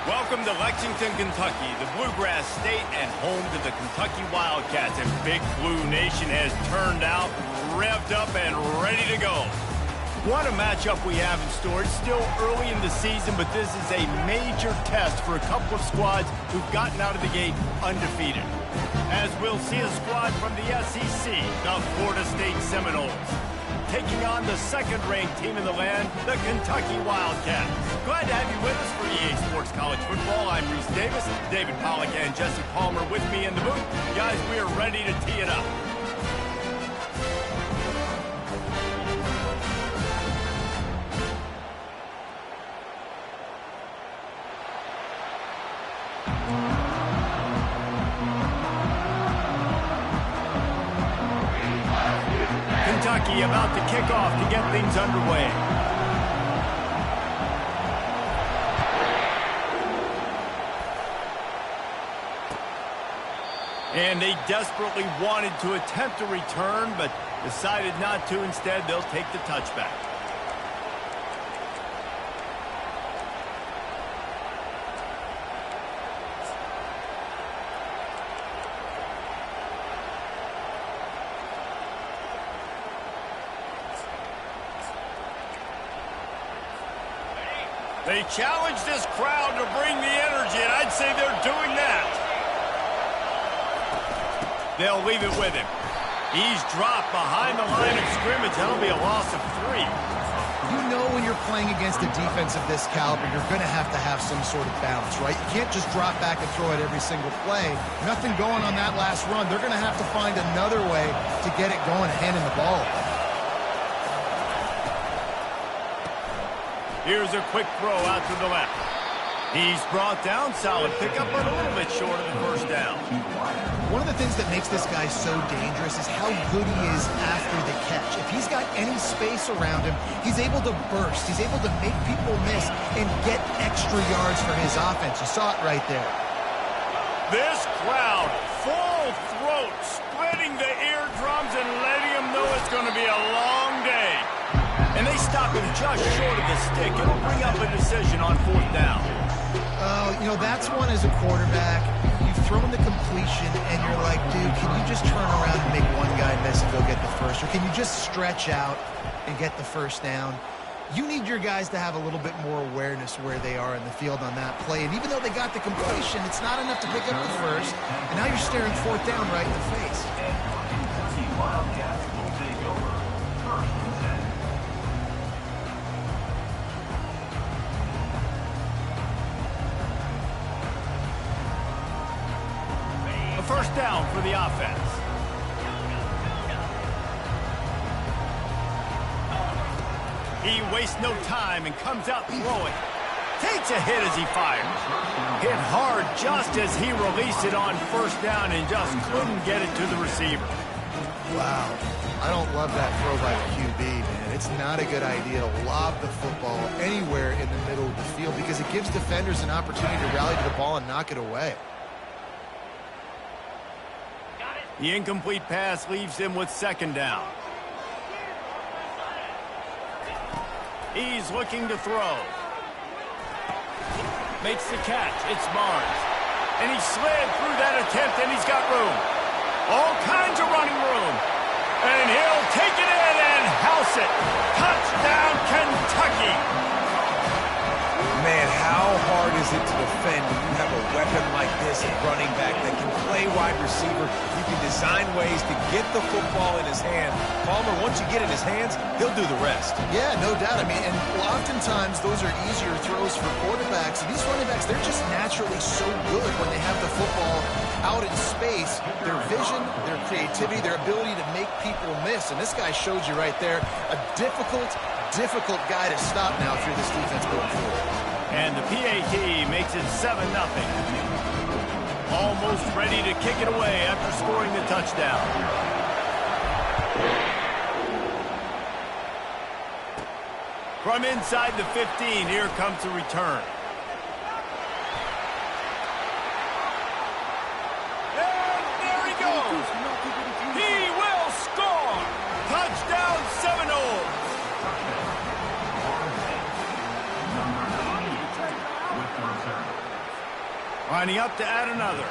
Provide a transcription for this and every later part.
Welcome to Lexington, Kentucky, the Bluegrass State and home to the Kentucky Wildcats. And Big Blue Nation has turned out, revved up, and ready to go. What a matchup we have in store. It's still early in the season, but this is a major test for a couple of squads who've gotten out of the gate undefeated. As we'll see a squad from the SEC, the Florida State Seminoles, taking on the second-ranked team in the land, the Kentucky Wildcats. Glad to have you with us for EA Sports College Football. I'm Reese Davis, David Pollack and Jesse Palmer with me in the booth. Guys, we are ready to tee it up. Kentucky about to kick off to get things underway. And they desperately wanted to attempt a return, but decided not to. Instead, they'll take the touchback. They challenge this crowd to bring the energy, and I'd say they're doing that. They'll leave it with him. He's dropped behind the line of scrimmage. That'll be a loss of 3. You know when you're playing against a defense of this caliber, you're going to have some sort of balance, right? You can't just drop back and throw it every single play. Nothing going on that last run. They're going to have to find another way to get it going, handing the ball. Here's a quick throw out to the left. He's brought down, solid pickup, but a little bit short of the first down. One of the things that makes this guy so dangerous is how good he is after the catch. If he's got any space around him, he's able to burst. He's able to make people miss and get extra yards for his offense. You saw it right there. This crowd, full throat, splitting the eardrums and letting him know it's going to be a long day. And they stop him just short of the stick. It'll bring up a decision on 4th down. You know, that's one as a quarterback. You've thrown the completion, and you're like, dude, can you just turn around and make one guy miss and go get the first? Or can you just stretch out and get the first down? You need your guys to have a little bit more awareness where they are in the field on that play. And even though they got the completion, it's not enough to pick up the first. And now you're staring 4th down right in the face. First down for the offense. He wastes no time and comes out throwing. Takes a hit as he fires. Hit hard just as he released it on 1st down and just couldn't get it to the receiver. Wow. I don't love that throw by the QB, man. It's not a good idea to lob the football anywhere in the middle of the field because it gives defenders an opportunity to rally to the ball and knock it away. The incomplete pass leaves him with 2nd down. He's looking to throw. Makes the catch. It's Barnes. And he slid through that attempt, and he's got room. All kinds of running room. And he'll take it in and house it. Touchdown, Kentucky. Man, how hard is it to defend when you have a weapon like this at running back that can play wide receiver? You can design ways to get the football in his hand. Palmer, once you get in his hands, he'll do the rest. Yeah, no doubt. I mean, and oftentimes those are easier throws for quarterbacks. And these running backs, they're just naturally so good when they have the football out in space. Their vision, their creativity, their ability to make people miss. And this guy showed you right there a difficult guy to stop now if you're this defense going forward. And the PAT makes it 7-0. Almost ready to kick it away after scoring the touchdown. From inside the 15, here comes the return. And there he goes. He will score. Touchdown, Seminoles. Lining up to add another.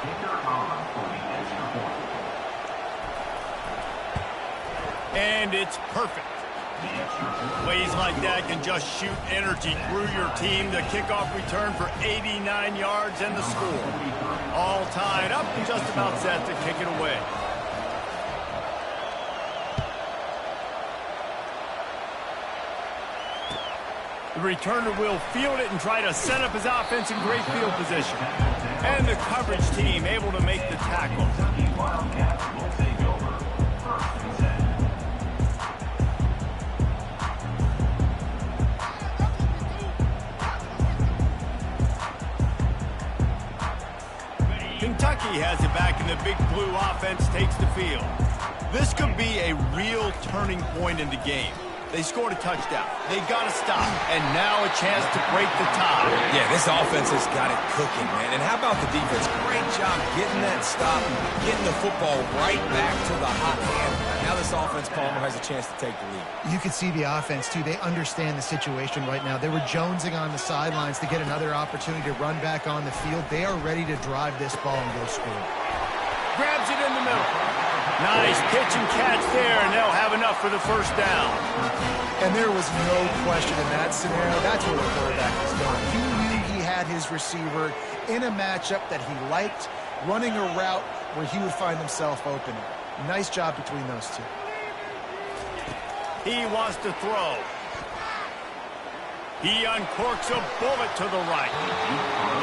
And it's perfect. Plays like that can just shoot energy through your team. The kickoff return for 89 yards and the score. All tied up and just about set to kick it away. The returner will field it and try to set up his offense in great field position. And the coverage team able to make the tackle. Kentucky has it back, and the Big Blue offense takes the field. This could be a real turning point in the game. They scored a touchdown. They got to stop, and now a chance to break the tie. Yeah, this offense has got it cooking, man. And how about the defense? Great job getting that stop, getting the football right back to the hot hand. Now this offense, Palmer, has a chance to take the lead. You can see the offense, too. They understand the situation right now. They were jonesing on the sidelines to get another opportunity to run back on the field. They are ready to drive this ball and go score. Grabs it in the middle. Nice pitch and catch there, and they'll have enough for the first down. And there was no question in that scenario. That's where the quarterback was going. He knew he had his receiver in a matchup that he liked, running a route where he would find himself open. Nice job between those two. He wants to throw. He uncorks a bullet to the right.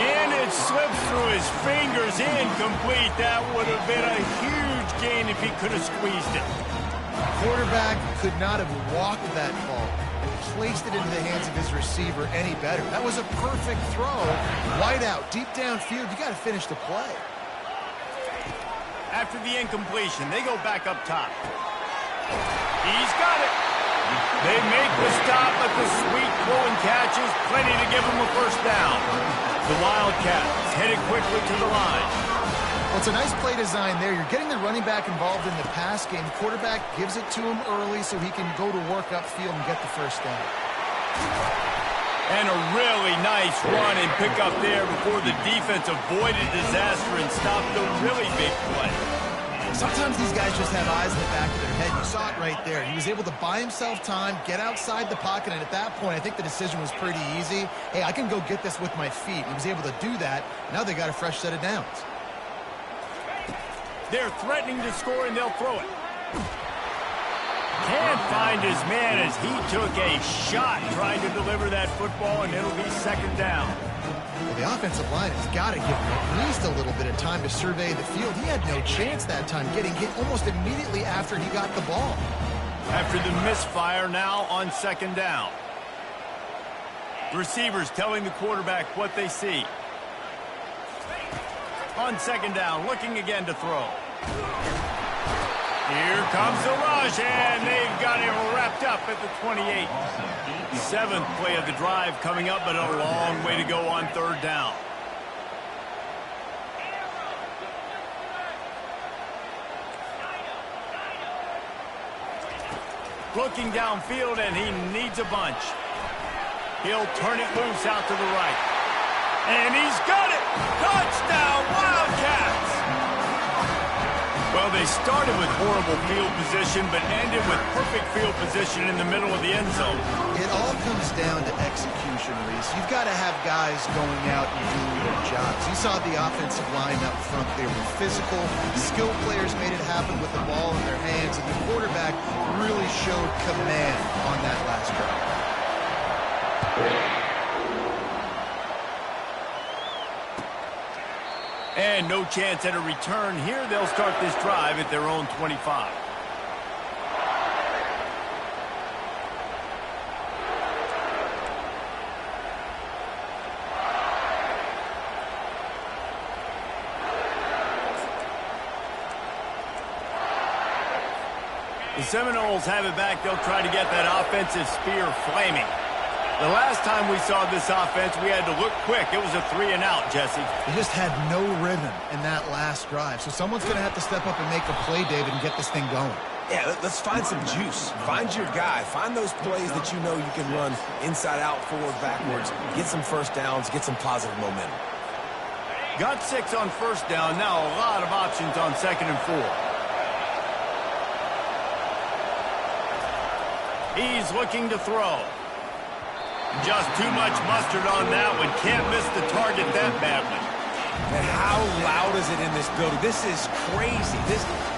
And it slips through his fingers, incomplete. That would have been a huge gain if he could have squeezed it. Quarterback could not have walked that ball and placed it into the hands of his receiver any better. That was a perfect throw. Wide out, deep downfield. You got to finish the play. After the incompletion, they go back up top. He's got it. They make the stop, but the sweet throw and catch is plenty to give them a first down. The Wildcats headed quickly to the line. Well, it's a nice play design there. You're getting the running back involved in the pass game. Quarterback gives it to him early so he can go to work upfield and get the first down. And a really nice run and pick up there before the defense avoided disaster and stopped the really big play. Sometimes these guys just have eyes in the back of their head. You saw it right there. He was able to buy himself time, get outside the pocket, and at that point, I think the decision was pretty easy. Hey, I can go get this with my feet. He was able to do that. Now they got a fresh set of downs. They're threatening to score, and they'll throw it. Can't find his man as he took a shot trying to deliver that football, and it'll be second down. Well, the offensive line has got to give him at least a little bit of time to survey the field. He had no chance that time, getting hit almost immediately after he got the ball. After the misfire, now on second down. Receivers telling the quarterback what they see. On second down, looking again to throw. Here comes the rush, and they've got it wrapped up at the 28. Seventh play of the drive coming up, but a long way to go on third down. Looking downfield, and he needs a bunch. He'll turn it loose out to the right. And he's got it! Touchdown, Wildcats! Well, they started with horrible field position, but ended with perfect field position in the middle of the end zone. It all comes down to execution, Reese. You've got to have guys going out and doing their jobs. You saw the offensive line up front. They were physical. Skilled players made it happen with the ball in their hands, and the quarterback really showed command on that last drive. And no chance at a return here. They'll start this drive at their own 25. The Seminoles have it back. They'll try to get that offensive spear flaming. The last time we saw this offense, we had to look quick. It was a 3-and-out, Jesse. They just had no rhythm in that last drive. So someone's going to have to step up and make a play, David, and get this thing going. Yeah, let's find some juice. Find your guy. Find those plays that you know you can run inside out, forward, backwards. Get some first downs. Get some positive momentum. Got 6 on first down. Now a lot of options on 2nd and 4. He's looking to throw. Just too much mustard on that one. Can't miss the target that badly. And how loud is it in this building? This is crazy.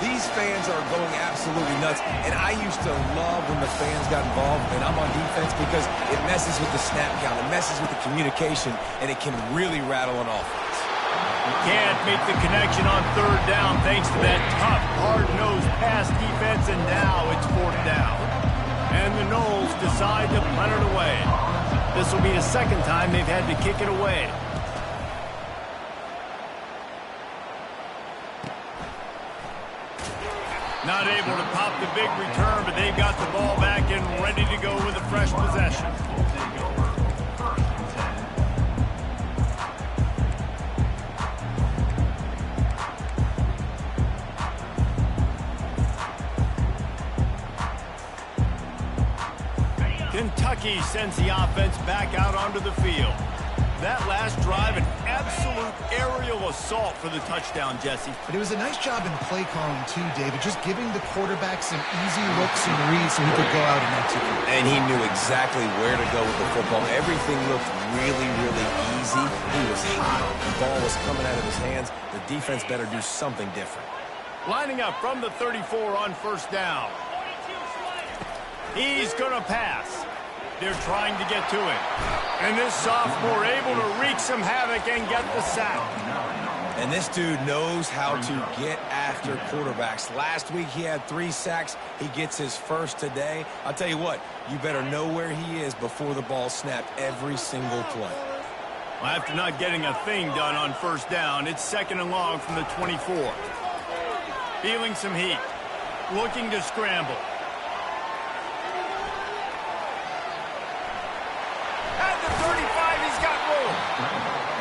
These fans are going absolutely nuts. And I used to love when the fans got involved, and I'm on defense, because it messes with the snap count. It messes with the communication, and it can really rattle an offense. Can't make the connection on 3rd down thanks to that tough, hard-nosed pass defense, and now it's 4th down. And the Knowles decide to punt it away. This will be the 2nd time they've had to kick it away. Not able to pop the big return, but they've got the ball back and ready to go with a fresh possession. Kentucky sends the offense back out onto the field. That last drive, an absolute aerial assault for the touchdown, Jesse. But it was a nice job in play calling, too, David, just giving the quarterback some easy looks and reads so he could go out and execute. And he knew exactly where to go with the football. Everything looked really, really easy. He was hot. The ball was coming out of his hands. The defense better do something different. Lining up from the 34 on 1st down. He's going to pass. They're trying to get to it. And this sophomore able to wreak some havoc and get the sack. And this dude knows how to get after quarterbacks. Last week he had 3 sacks. He gets his first today. I'll tell you what, you better know where he is before the ball snapped every single play. Well, after not getting a thing done on 1st down, it's 2nd and long from the 24. Feeling some heat. Looking to scramble. At the 35, he's got room.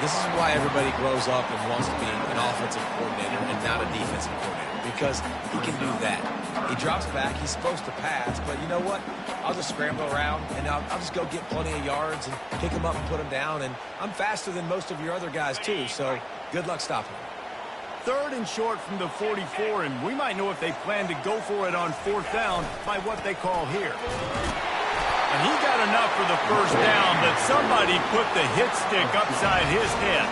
This is why everybody grows up and wants to be an offensive coordinator and not a defensive coordinator, because he can do that. He drops back, he's supposed to pass, but you know what? I'll just scramble around, and I'll just go get plenty of yards and pick him up and put him down, and I'm faster than most of your other guys too, so good luck stopping him. 3rd and short from the 44, and we might know if they plan to go for it on 4th down by what they call here. And he got enough for the 1st down, but somebody put the hit stick upside his head.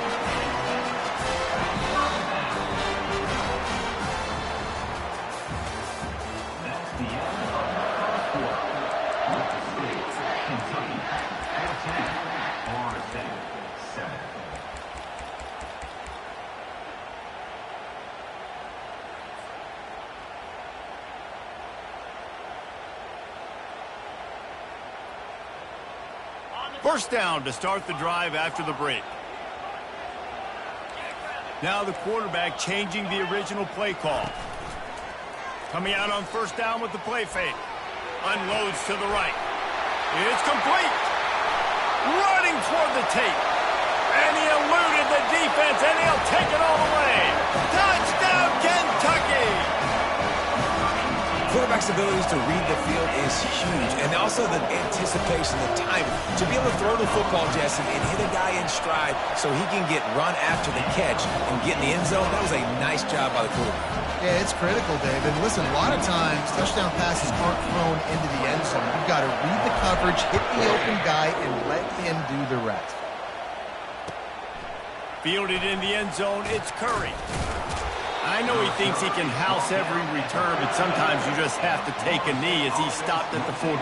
That's the end for Kentucky at 10, Oregon State 7. First down to start the drive after the break. Now the quarterback changing the original play call. Coming out on 1st down with the play fake. Unloads to the right. It's complete. Running toward the tape. And he eluded the defense, and he'll take it all the way. Touchdown, Kentucky! Quarterback's abilities to read the field is huge, and also the anticipation, the timing. To be able to throw the football, Jesse, and hit a guy in stride so he can get run after the catch and get in the end zone, that was a nice job by the quarterback. Yeah, it's critical, David. Listen, a lot of times touchdown passes aren't thrown into the end zone. You've got to read the coverage, hit the open guy, and let him do the rest. Fielded in the end zone, it's Curry. I know he thinks he can house every return, but sometimes you just have to take a knee as he stopped at the 14.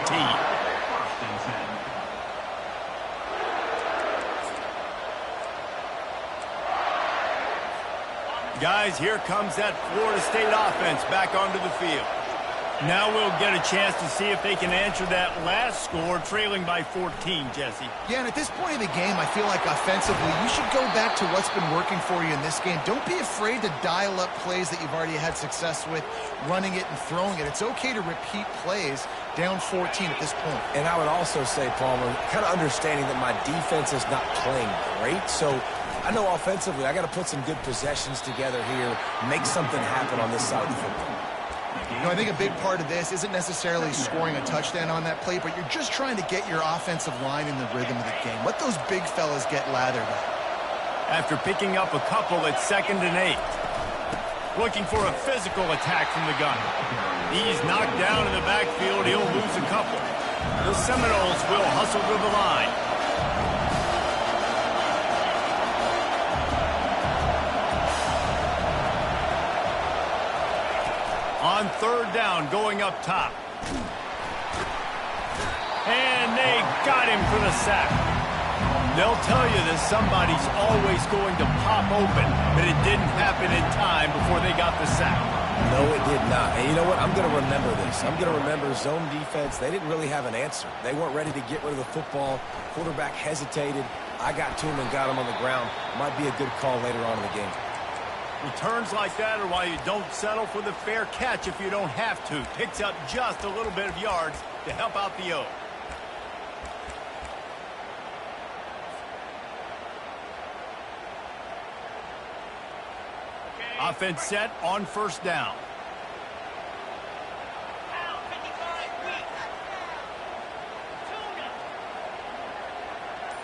Guys, here comes that Florida State offense back onto the field. Now we'll get a chance to see if they can answer that last score, trailing by 14, Jesse. Yeah, and at this point in the game, I feel like offensively, you should go back to what's been working for you in this game. Don't be afraid to dial up plays that you've already had success with, running it and throwing it. It's okay to repeat plays down 14 at this point. And I would also say, Palmer, kind of understanding that my defense is not playing great, so I know offensively I got to put some good possessions together here, make something happen on this side of the football. You know, I think a big part of this isn't necessarily scoring a touchdown on that play, but you're just trying to get your offensive line in the rhythm of the game. Let those big fellas get lathered up. After picking up a couple at 2nd and 8. Looking for a physical attack from the gun. He's knocked down in the backfield. He'll lose a couple. The Seminoles will hustle to the line. On 3rd down, going up top. And they got him for the sack. They'll tell you that somebody's always going to pop open, but it didn't happen in time before they got the sack. No, it did not. And you know what? I'm going to remember this. I'm going to remember zone defense. They didn't really have an answer. They weren't ready to get rid of the football. Quarterback hesitated. I got to him and got him on the ground. Might be a good call later on in the game. Returns like that are why you don't settle for the fair catch if you don't have to. Picks up just a little bit of yards to help out the O. Offense set on 1st down.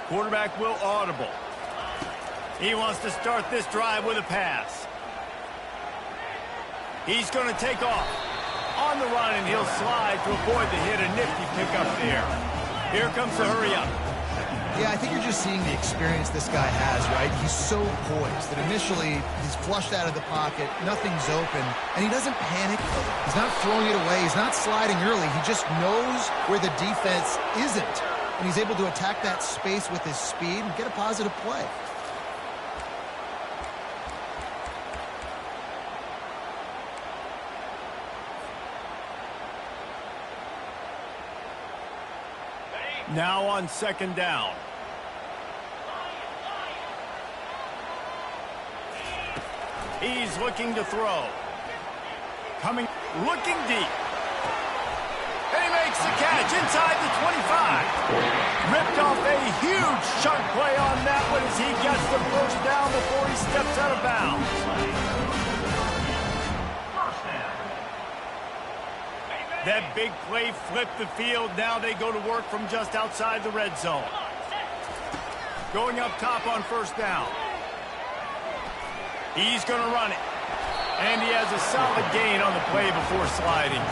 Quarterback will audible. He wants to start this drive with a pass. He's going to take off. On the run, and he'll slide to avoid the hit. A nifty pickup there. Here comes the hurry up. Yeah, I think you're just seeing the experience this guy has, right? He's so poised that initially he's flushed out of the pocket, nothing's open, and he doesn't panic. He's not throwing it away. He's not sliding early. He just knows where the defense isn't, and he's able to attack that space with his speed and get a positive play. Now on 2nd down. He's looking to throw. Coming, looking deep. And he makes the catch inside the 25. Ripped off a huge chunk play on that one as he gets the 1st down before he steps out of bounds. That big play flipped the field. Now they go to work from just outside the red zone. Going up top on 1st down. He's going to run it. And he has a solid gain on the play before sliding.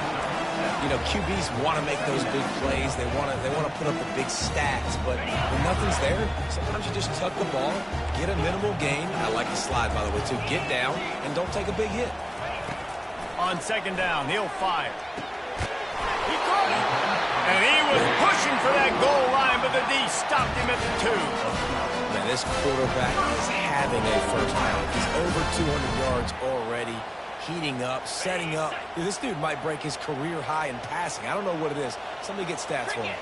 You know, QBs want to make those big plays. They want to put up the big stats. But when nothing's there, sometimes you just tuck the ball, get a minimal gain. I like the slide, by the way, too. Get down and don't take a big hit. On 2nd down, he'll fire. He caught it. And he was pushing for that goal line, but the D stopped him at the 2. Man, this quarterback is having a first down. He's over 200 yards already, heating up, setting up. Dude, this dude might break his career high in passing. I don't know what it is. Somebody get stats for him.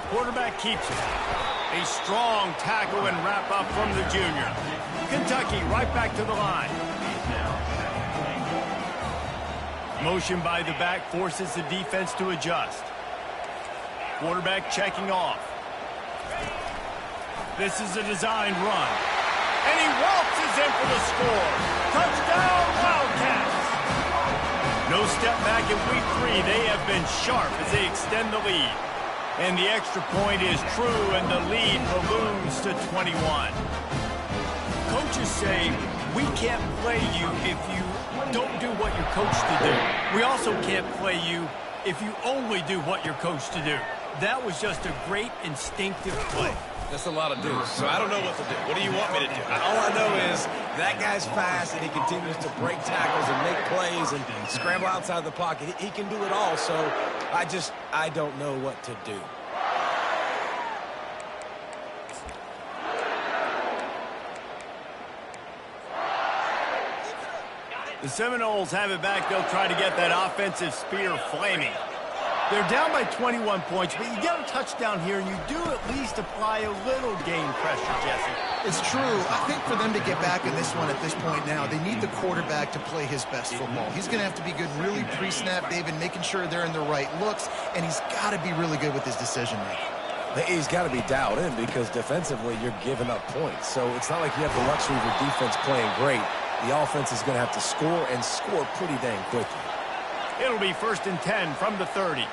Quarterback keeps it. A strong tackle and wrap up from the junior. Kentucky right back to the line. Motion by the back forces the defense to adjust. Quarterback checking off. This is a designed run. And he waltzes in for the score. Touchdown, Wildcats! No step back in week 3. They have been sharp as they extend the lead. And the extra point is true, and the lead balloons to 21. Coaches say, we can't play you if you don't do what you're coached to do. We also can't play you if you only do what you're coached to do. That was just a great instinctive play. That's a lot of dudes, so I don't know what to do. What do you want me to do? All I know is that guy's fast, and he continues to break tackles and make plays and scramble outside the pocket. He can do it all, so I don't know what to do. The Seminoles have it back. They'll try to get that offensive spear flaming. They're down by 21 points, but you get a touchdown here, and you do at least apply a little game pressure, Jesse. It's true. I think for them to get back in this one at this point now, they need the quarterback to play his best football. He's going to have to be good really pre-snap, David, making sure they're in the right looks, and he's got to be really good with his decision-making. He's got to be dialed in because defensively you're giving up points. So it's not like you have the luxury of your defense playing great. The offense is going to have to score and score pretty dang quickly. It'll be 1st and 10 from the 30.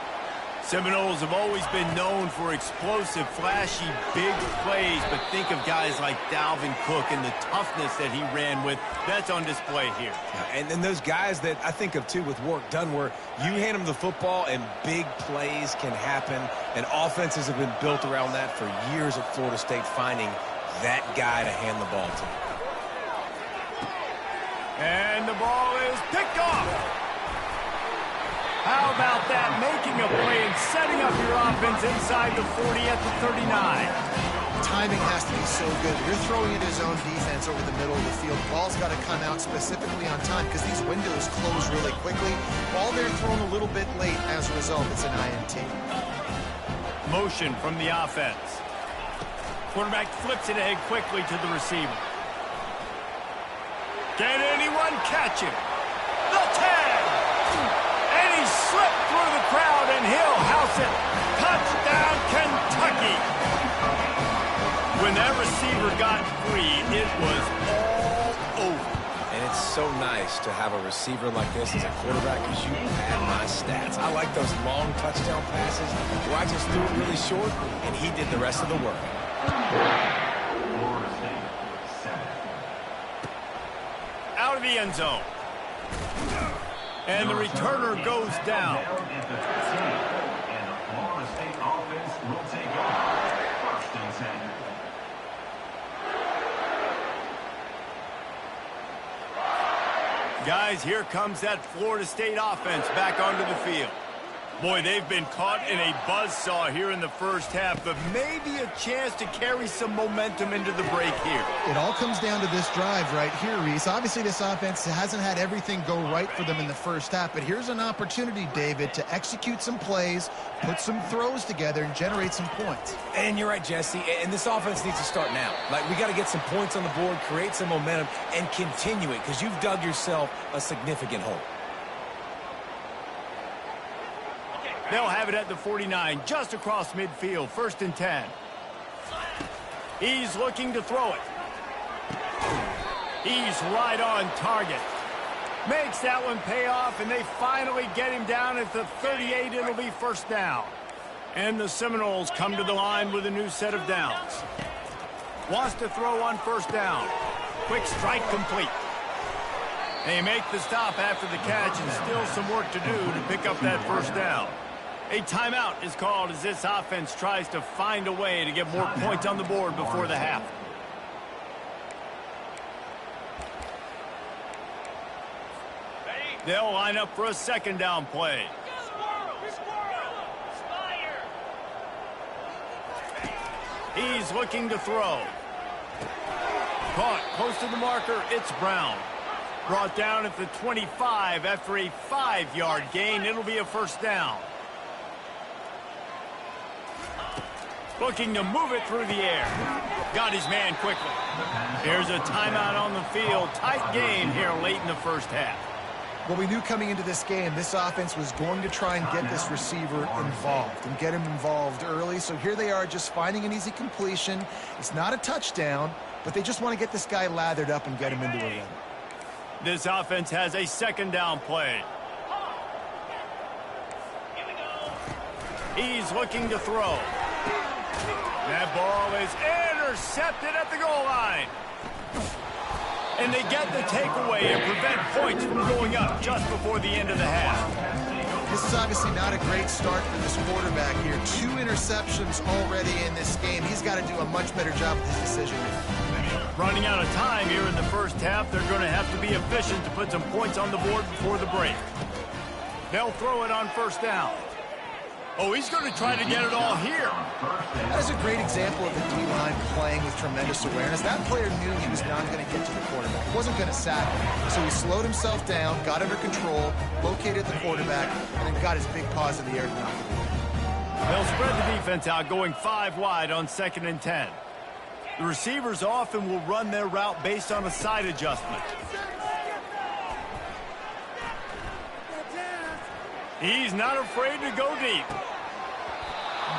Seminoles have always been known for explosive, flashy, big plays, but think of guys like Dalvin Cook and the toughness that he ran with. That's on display here. And then those guys that I think of, too, with work done, where you hand them the football and big plays can happen, and offenses have been built around that for years at Florida State, finding that guy to hand the ball to. And the ball is picked off. How about that? Making a play and setting up your offense inside the 40 at the 39. Timing has to be so good. You're throwing at his own defense over the middle of the field. Ball's got to come out specifically on time because these windows close really quickly. Ball there thrown a little bit late. As a result, it's an INT. Motion from the offense. Quarterback flips it ahead quickly to the receiver. Can anyone catch him? The tag! And he slipped through the crowd, and he'll house it. Touchdown, Kentucky! When that receiver got free, it was all over. And it's so nice to have a receiver like this as a quarterback because you pad my stats. I like those long touchdown passes where I just threw it really short, and he did the rest of the work. Out of the end zone. And the returner goes down. And the Florida State offense will take over. 1st and 10. Guys, here comes that Florida State offense back onto the field. Boy, they've been caught in a buzzsaw here in the first half, but maybe a chance to carry some momentum into the break here. It all comes down to this drive right here, Reese. Obviously, this offense hasn't had everything go right for them in the first half, but here's an opportunity, David, to execute some plays, put some throws together, and generate some points. And you're right, Jesse, and this offense needs to start now. Like, we got to get some points on the board, create some momentum, and continue it, because you've dug yourself a significant hole. They'll have it at the 49, just across midfield, 1st and 10. He's looking to throw it. He's right on target. Makes that one pay off, and they finally get him down at the 38. It'll be 1st down. And the Seminoles come to the line with a new set of downs. Wants to throw on 1st down. Quick strike complete. They make the stop after the catch, and still some work to do to pick up that 1st down. A timeout is called as this offense tries to find a way to get more points on the board before the half. They'll line up for a 2nd down play. He's looking to throw. Caught close to the marker. It's Brown. Brought down at the 25 after a 5-yard gain. It'll be a 1st down. Looking to move it through the air. Got his man quickly. Here's a timeout on the field. Tight game here late in the first half. Well, we knew coming into this game, this offense was going to try and get this receiver involved and get him involved early. So here they are just finding an easy completion. It's not a touchdown, but they just want to get this guy lathered up and get him into a run. This offense has a 2nd down play. He's looking to throw. That ball is intercepted at the goal line. And they get the takeaway and prevent points from going up just before the end of the half. This is obviously not a great start for this quarterback here. 2 interceptions already in this game. He's got to do a much better job with his decision-making. Running out of time here in the first half, they're going to have to be efficient to put some points on the board before the break. They'll throw it on 1st down. Oh, he's going to try to get it all here. That is a great example of the D-line playing with tremendous awareness. That player knew he was not going to get to the quarterback. He wasn't going to sack him. So he slowed himself down, got under control, located the quarterback, and then got his big paws in the air to knock it away. They'll spread the defense out, going 5 wide on 2nd and 10. The receivers often will run their route based on a side adjustment. He's not afraid to go deep.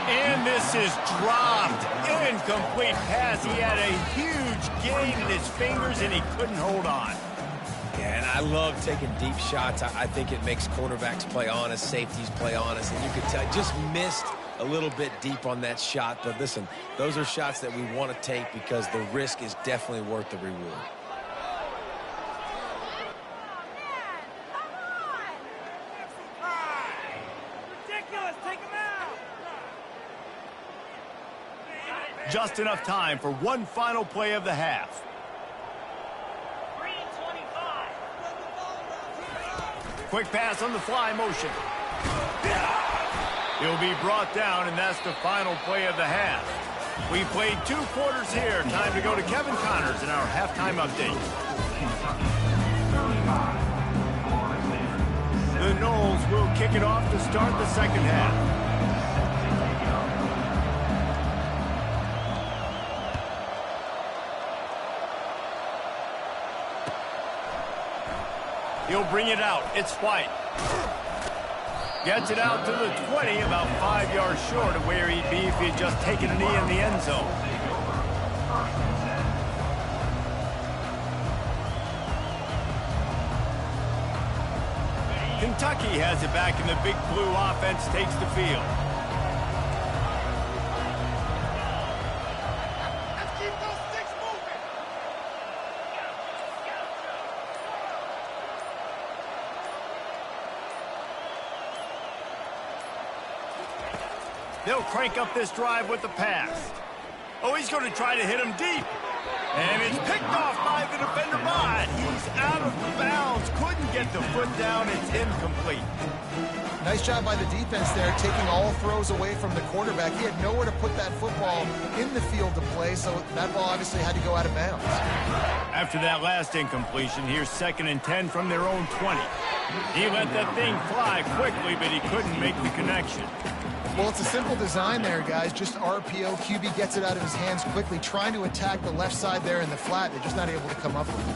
And this is dropped. Incomplete pass. He had a huge gain in his fingers, and he couldn't hold on. Yeah, and I love taking deep shots. I think it makes quarterbacks play honest, safeties play honest, and you could tell just missed a little bit deep on that shot. But listen, those are shots that we want to take because the risk is definitely worth the reward. Just enough time for one final play of the half. Quick pass on the fly motion. He'll be brought down, and that's the final play of the half. We played 2 quarters here. Time to go to Kevin Connors in our halftime update. The Noles will kick it off to start the second half. He'll bring it out. It's White. Gets it out to the 20, about 5 yards short of where he'd be if he had just taken a knee in the end zone. Kentucky has it back, and the Big Blue offense takes the field. They'll crank up this drive with the pass. Oh, he's going to try to hit him deep. And it's picked off by the defender, but he's out of bounds. Couldn't get the foot down. It's incomplete. Nice job by the defense there, taking all throws away from the quarterback. He had nowhere to put that football in the field to play, so that ball obviously had to go out of bounds. After that last incompletion, here's 2nd and 10 from their own 20. He let that thing fly quickly, but he couldn't make the connection. Well, it's a simple design there, guys. Just RPO. QB gets it out of his hands quickly, trying to attack the left side there in the flat. They're just not able to come up with it.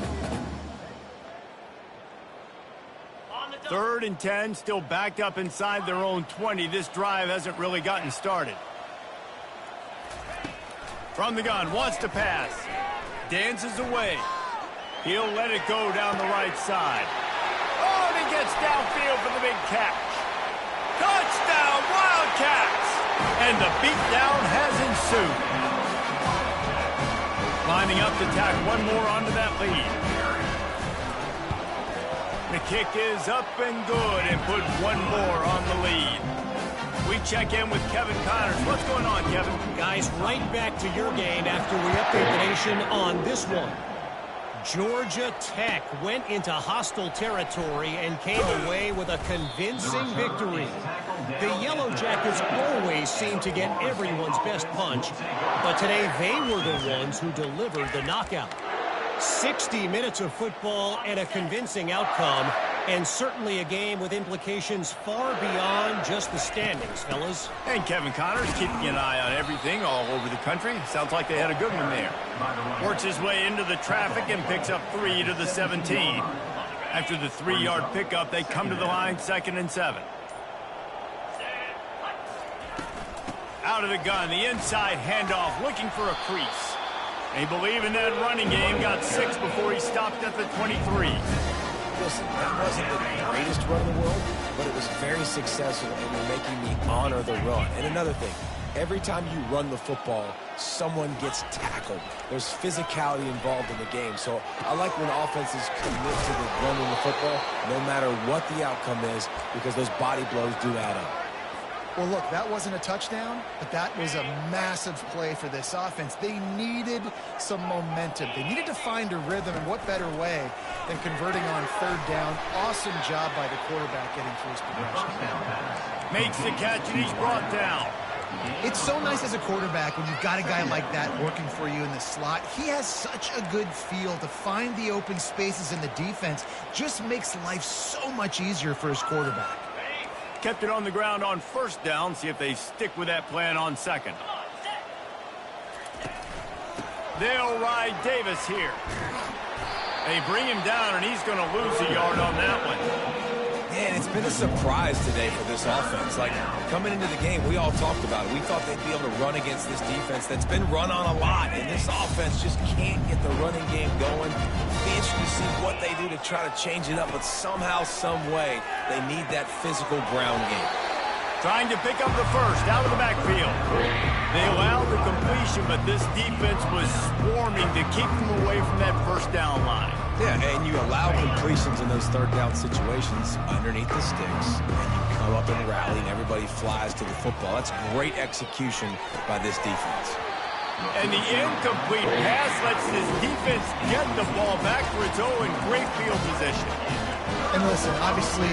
3rd and 10, still backed up inside their own 20. This drive hasn't really gotten started. From the gun, wants to pass. Dances away. He'll let it go down the right side. Oh, and he gets downfield for the big catch. Touchdown, Wildcats! And the beatdown has ensued. Lining up to tack one more onto that lead. The kick is up and good and put one more on the lead. We check in with Kevin Connors. What's going on, Kevin? Guys, right back to your game after we update the nation on this one. Georgia Tech went into hostile territory and came away with a convincing victory. The Yellow Jackets always seem to get everyone's best punch, but today they were the ones who delivered the knockout. 60 minutes of football and a convincing outcome, and certainly a game with implications far beyond just the standings, fellas. And Kevin Connors keeping an eye on everything all over the country. Sounds like they had a good one there. Works his way into the traffic and picks up 3 to the 17. After the 3-yard pickup, they come to the line, 2nd and 7. Out of the gun, the inside handoff, looking for a crease. They believe in that running game, got 6 before he stopped at the 23. Listen, that wasn't the greatest run in the world, but it was very successful and you're making me honor the run. And another thing, every time you run the football, someone gets tackled. There's physicality involved in the game. So I like when offenses commit to the running the football, no matter what the outcome is, because those body blows do add up. Well, look, that wasn't a touchdown, but that was a massive play for this offense. They needed some momentum. They needed to find a rhythm, and what better way than converting on 3rd down. Awesome job by the quarterback getting through his progression. Makes the catch, and he's brought down. It's so nice as a quarterback when you've got a guy like that working for you in the slot. He has such a good feel to find the open spaces in the defense. Just makes life so much easier for his quarterback. Kept it on the ground on 1st down. See if they stick with that plan on 2nd. They'll ride Davis here. They bring him down, and he's going to lose a yard on that one. Man, it's been a surprise today for this offense. Like, coming into the game, we all talked about it. We thought they'd be able to run against this defense that's been run on a lot, and this offense just can't get the running game going. The interested to see what they do to try to change it up, but somehow, some way, they need that physical ground game. Trying to pick up the first out of the backfield. They allowed the completion, but this defense was swarming to keep them away from that first down line. Yeah, and you allow completions in those third down situations underneath the sticks, and you come up and rally, and everybody flies to the football. That's great execution by this defense. And the incomplete pass lets this defense get the ball back for its own great field position. And listen, obviously,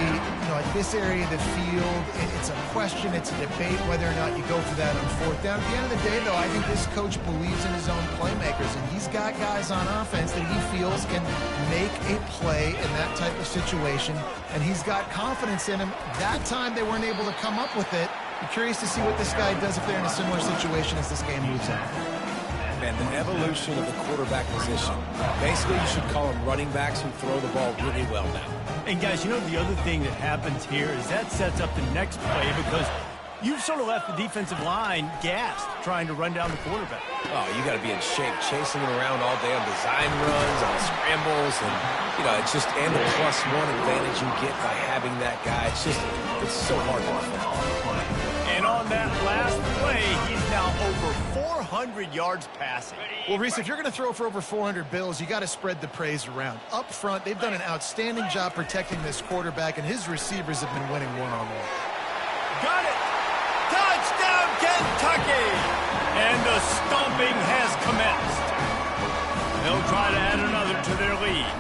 at this area of the field, it's a question, it's a debate whether or not you go for that on fourth down. At the end of the day, though, I think this coach believes in his own playmakers, and he's got guys on offense that he feels can make a play in that type of situation, and he's got confidence in him. That time they weren't able to come up with it. I'm curious to see what this guy does if they're in a similar situation as this game moves on. And the evolution of the quarterback position. Basically, you should call them running backs who throw the ball really well now. And guys, the other thing that happens here is that sets up the next play because you've sort of left the defensive line gassed trying to run down the quarterback. Oh, you got to be in shape, chasing him around all day on design runs, on scrambles, and it's just and the +1 advantage you get by having that guy. It's so hard to defend. And on that last play, he's now over 400 yards passing. Well, Reese, if you're going to throw for over 400 bills, you got to spread the praise around. Up front, they've done an outstanding job protecting this quarterback, and his receivers have been winning one-on-one. Got it! Touchdown, Kentucky! And the stomping has commenced. They'll try to add another to their lead.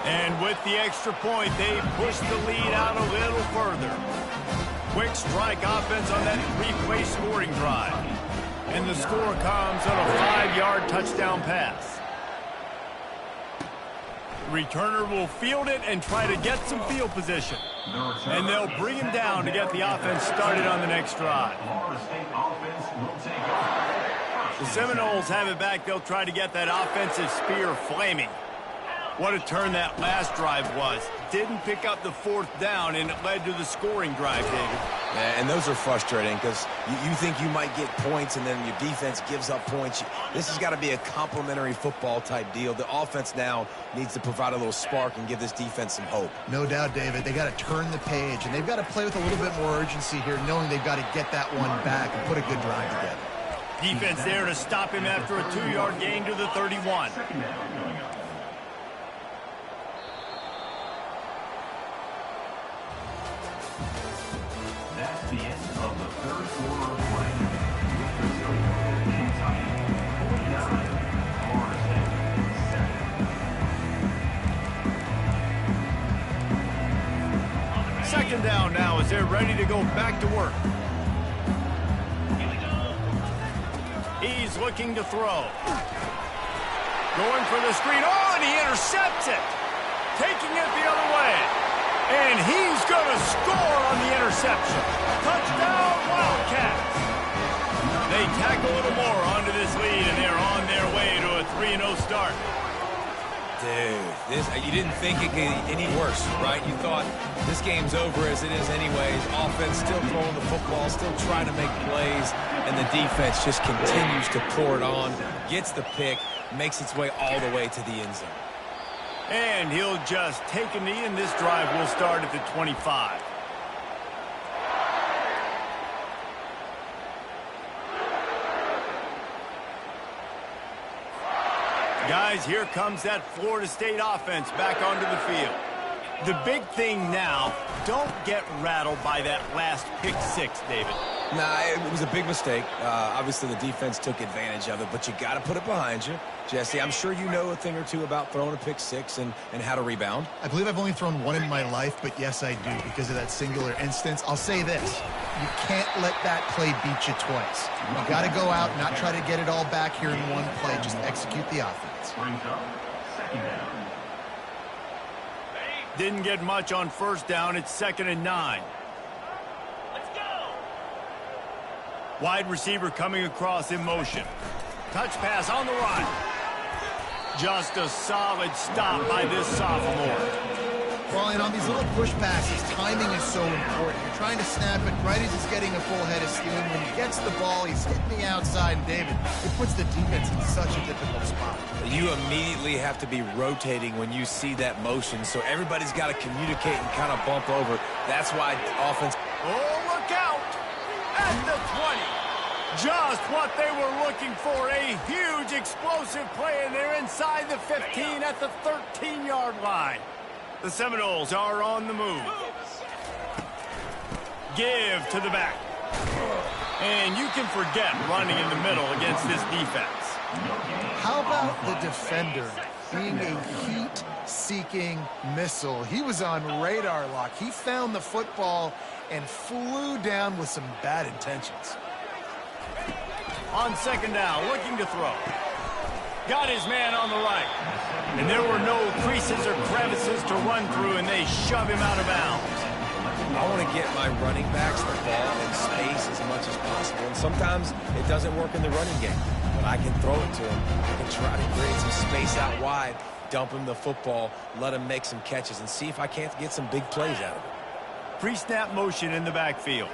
And with the extra point, they push the lead out a little further. Quick strike offense on that 3-play scoring drive. And the score comes on a 5-yard touchdown pass. The returner will field it and try to get some field position. And they'll bring him down to get the offense started on the next drive. The Seminoles have it back. They'll try to get that offensive spear flaming. What a turn that last drive was. Didn't pick up the fourth down, and it led to the scoring drive, David. Yeah, and those are frustrating because you think you might get points, and then your defense gives up points. This has got to be a complementary football type deal. The offense now needs to provide a little spark and give this defense some hope. No doubt, David. They got to turn the page, and they've got to play with a little bit more urgency here, knowing they've got to get that one back and put a good drive together. Defense there to stop him after a 2-yard gain to the 31. That's the end of the third quarter of play. Kentucky 49, Florida State 7. Second down now as they're ready to go back to work. He's looking to throw. Going for the screen. Oh, and he intercepts it. Taking it the other way. And he's going to score on the interception. Touchdown, Wildcats. They tack a little more onto this lead, and they're on their way to a 3-0 start. Dude, you didn't think it could get any worse, right? You thought this game's over as it is anyways. Offense still throwing the football, still trying to make plays, and the defense just continues to pour it on, gets the pick, makes its way all the way to the end zone. And he'll just take a knee, and this drive will start at the 25. Guys, here comes that Florida State offense back onto the field. The big thing now, don't get rattled by that last pick six, David. Nah, it was a big mistake. Obviously, the defense took advantage of it, but you got to put it behind you. Jesse, I'm sure you know a thing or two about throwing a pick six and how to rebound. I believe I've only thrown one in my life, but yes, I do because of that singular instance. I'll say this. You can't let that play beat you twice. You got to go out, not try to get it all back here in one play. Just execute the offense. Brings up second down. Didn't get much on first down. It's 2nd and 9. Let's go. Wide receiver coming across in motion. Touch pass on the run. Just a solid stop by this sophomore. Well, and on these little push passes, timing is so important. You're trying to snap it right as he's getting a full head of steam. When he gets the ball, he's hitting the outside, and David, it puts the defense in such a difficult spot. You immediately have to be rotating when you see that motion, so everybody's got to communicate and kind of bump over. That's why offense... Oh, look out! At the 20. Just what they were looking for. A huge explosive play, and they're inside the 15 at the 13-yard line. The Seminoles are on the move. Give to the back. And you can forget running in the middle against this defense. How about the defender being a heat-seeking missile? He was on radar lock. He found the football and flew down with some bad intentions. On second down, looking to throw. Got his man on the right. And there were no creases or crevices to run through, and they shove him out of bounds. I want to get my running backs the ball in space as much as possible, and sometimes it doesn't work in the running game. But I can throw it to him. I can try to create some space out wide, dump him the football, let him make some catches, and see if I can't get some big plays out of it. Pre-snap motion in the backfield.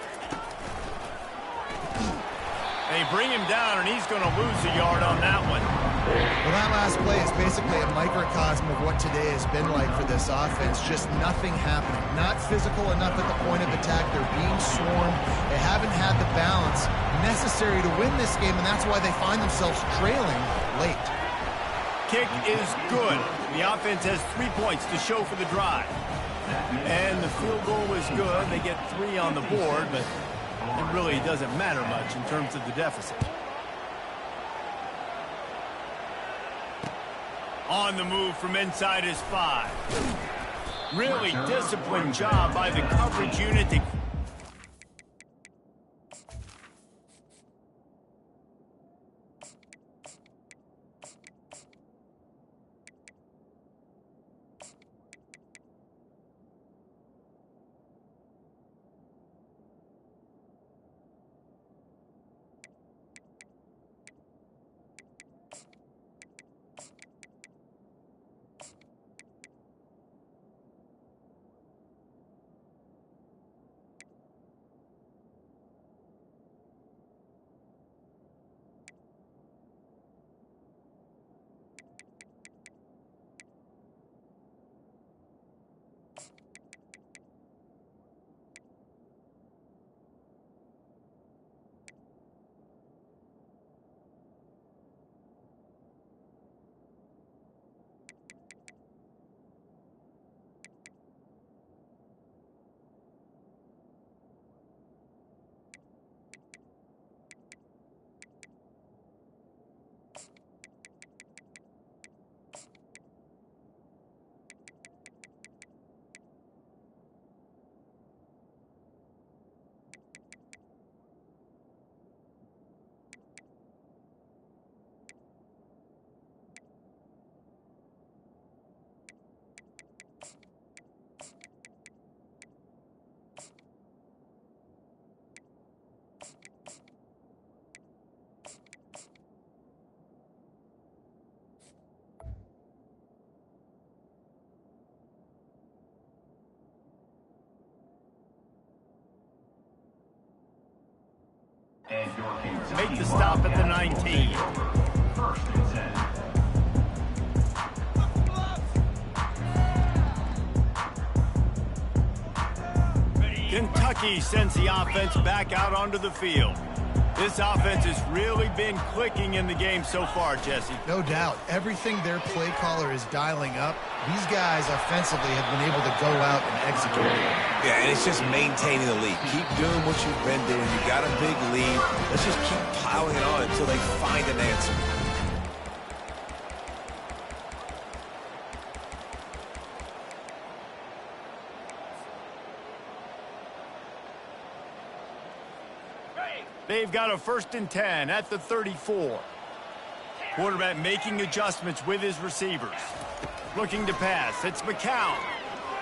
They bring him down, and he's going to lose a yard on that one. Well, that last play is basically a microcosm of what today has been like for this offense. Just nothing happening. Not physical enough at the point of attack. They're being swarmed. They haven't had the balance necessary to win this game, and that's why they find themselves trailing late. Kick is good. The offense has 3 points to show for the drive. And the field goal is good. They get 3 on the board, but it really doesn't matter much in terms of the deficit. On the move from inside his 5. Really disciplined job by the coverage unit to... Make the stop at the 19. First and 10. Kentucky sends the offense back out onto the field. This offense has really been clicking in the game so far, Jesse. No doubt. Everything their play caller is dialing up, these guys offensively have been able to go out and execute. Yeah, and it's just maintaining the lead. Keep doing what you've been doing. You got a big lead. Let's just keep piling it on until they find an answer. They've got a 1st and 10 at the 34. Quarterback making adjustments with his receivers. Looking to pass. It's McCown.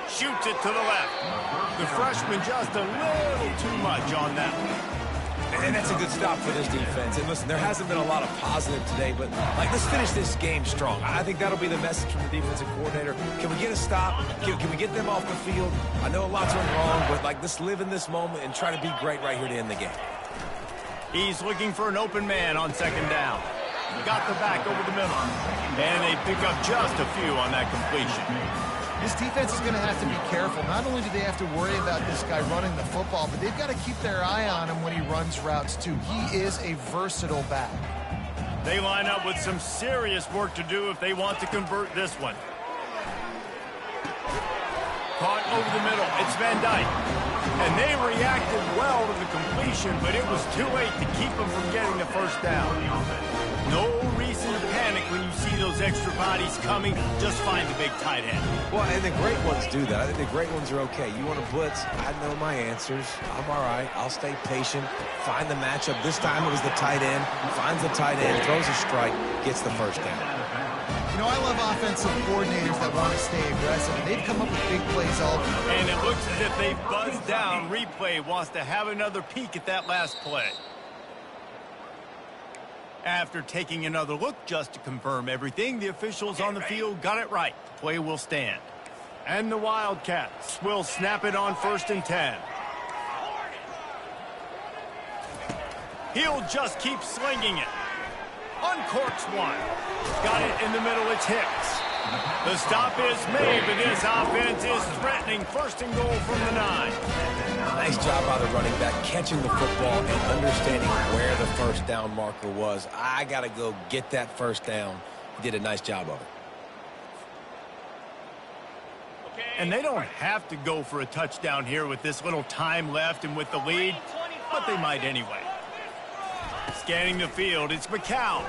Shoots it to the left. The freshman just a little too much on that one. And that's a good stop for this defense. And listen, there hasn't been a lot of positive today, but let's finish this game strong. I think that'll be the message from the defensive coordinator. Can we get a stop? Can we get them off the field? I know a lot's went wrong, but let's live in this moment and try to be great right here to end the game. He's looking for an open man on second down. Got the back over the middle. And they pick up just a few on that completion. This defense is going to have to be careful. Not only do they have to worry about this guy running the football, but they've got to keep their eye on him when he runs routes too. He is a versatile back. They line up with some serious work to do if they want to convert this one. Caught over the middle. It's Van Dyke. And they reacted well to the completion, but it was too late to keep them from getting the first down. No reason to panic when you see those extra bodies coming. Just find the big tight end. Well, and the great ones do that. I think the great ones are okay. You want to blitz? I know my answers. I'm all right. I'll stay patient. Find the matchup. This time it was the tight end. Finds the tight end, throws a strike, gets the first down. You know, I love offensive coordinators that want to stay aggressive. They've come up with big plays all game. And it looks as if they've buzzed down. Replay wants to have another peek at that last play. After taking another look just to confirm everything, the officials on the field got it right. The play will stand. And the Wildcats will snap it on 1st and 10. He'll just keep slinging it. Uncorks one. Got it in the middle. It's Hicks. The stop is made, but this offense is threatening 1st and goal from the 9. Nice job by the running back catching the football and understanding where the first down marker was. I got to go get that first down. He did a nice job of it. And they don't have to go for a touchdown here with this little time left and with the lead, but they might anyway. Scanning the field, it's McCown.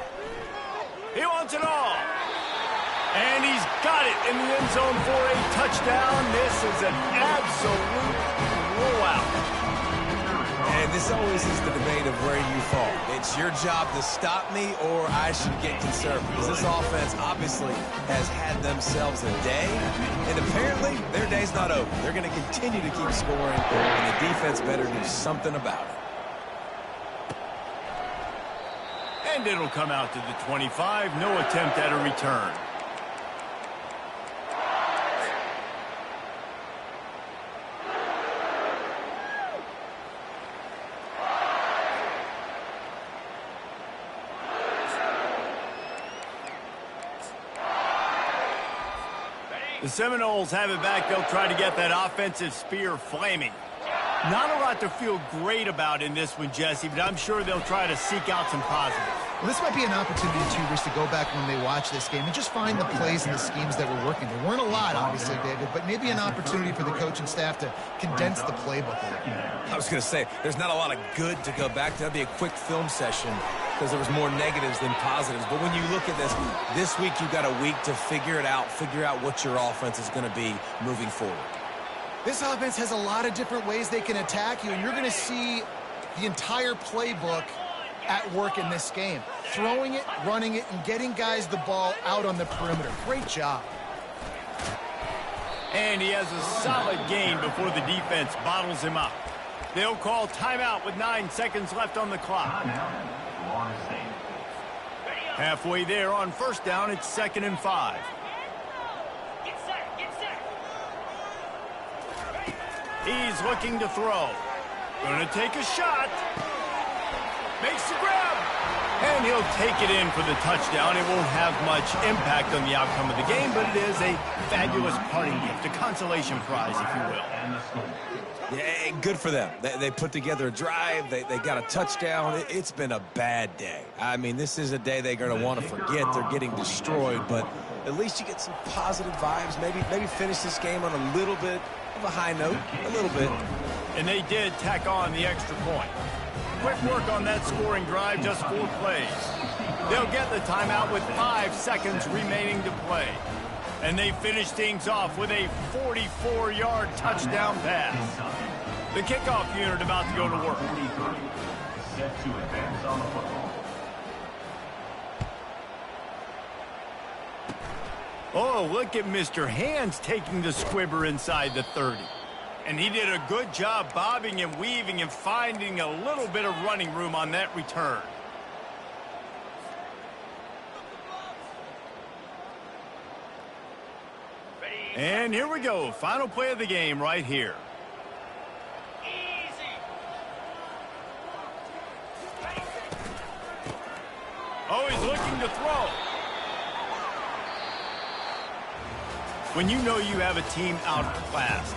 He wants it all. And he's got it in the end zone for a touchdown. This is an absolute blowout. And this always is the debate of where you fall. It's your job to stop me or I should get conservative. Because this offense obviously has had themselves a day. And apparently their day's not over. They're going to continue to keep scoring. And the defense better do something about it. And it'll come out to the 25. No attempt at a return. The Seminoles have it back. They'll try to get that offensive spear flaming. Not a lot to feel great about in this one, Jesse, but I'm sure they'll try to seek out some positives. Well, this might be an opportunity, Tubers, to go back when they watch this game and just find the plays and the schemes that were working. There weren't a lot, obviously, David, but maybe an opportunity for the coaching staff to condense the playbook a little. I was going to say, there's not a lot of good to go back to. That'd be a quick film session because there was more negatives than positives. But when you look at this week you've got a week to figure it out, figure out what your offense is going to be moving forward. This offense has a lot of different ways they can attack you, and you're going to see the entire playbook at work in this game. Throwing it, running it, and getting guys the ball out on the perimeter. Great job. And he has a solid gain before the defense bottles him up. They'll call timeout with 9 seconds left on the clock. Halfway there on 1st down, it's 2nd and 5. He's looking to throw. Gonna take a shot. Makes the grab. And he'll take it in for the touchdown. It won't have much impact on the outcome of the game, but it is a fabulous parting gift, a consolation prize, if you will. Yeah, good for them. They put together a drive. They got a touchdown. It's been a bad day. I mean, this is a day they're going to want to forget. They're getting destroyed, but at least you get some positive vibes. Maybe finish this game on a little bit of a high note, a little bit. And they did tack on the extra point. Quick work on that scoring drive, just 4 plays. They'll get the timeout with 5 seconds remaining to play. And they finish things off with a 44-yard touchdown pass. The kickoff unit about to go to work. Set to advance on the football. Oh, look at Mr. Hands taking the squibber inside the 30. And he did a good job bobbing and weaving and finding a little bit of running room on that return. And here we go. Final play of the game right here. Oh, he's looking to throw. When you know you have a team outclassed,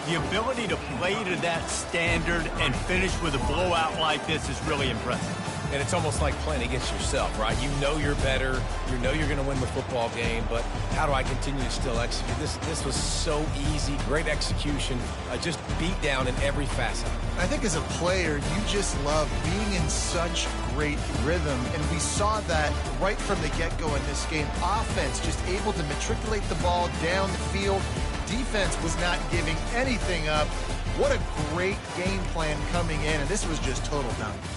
the ability to play to that standard and finish with a blowout like this is really impressive. And it's almost like playing against yourself, right? You know you're better. You know you're going to win the football game, but how do I continue to still execute? This was so easy. Great execution. Just beat down in every facet. I think as a player, you just love being in such great rhythm, and we saw that right from the get-go in this game. Offense just able to matriculate the ball down the field. Defense was not giving anything up. What a great game plan coming in, and this was just total dominance.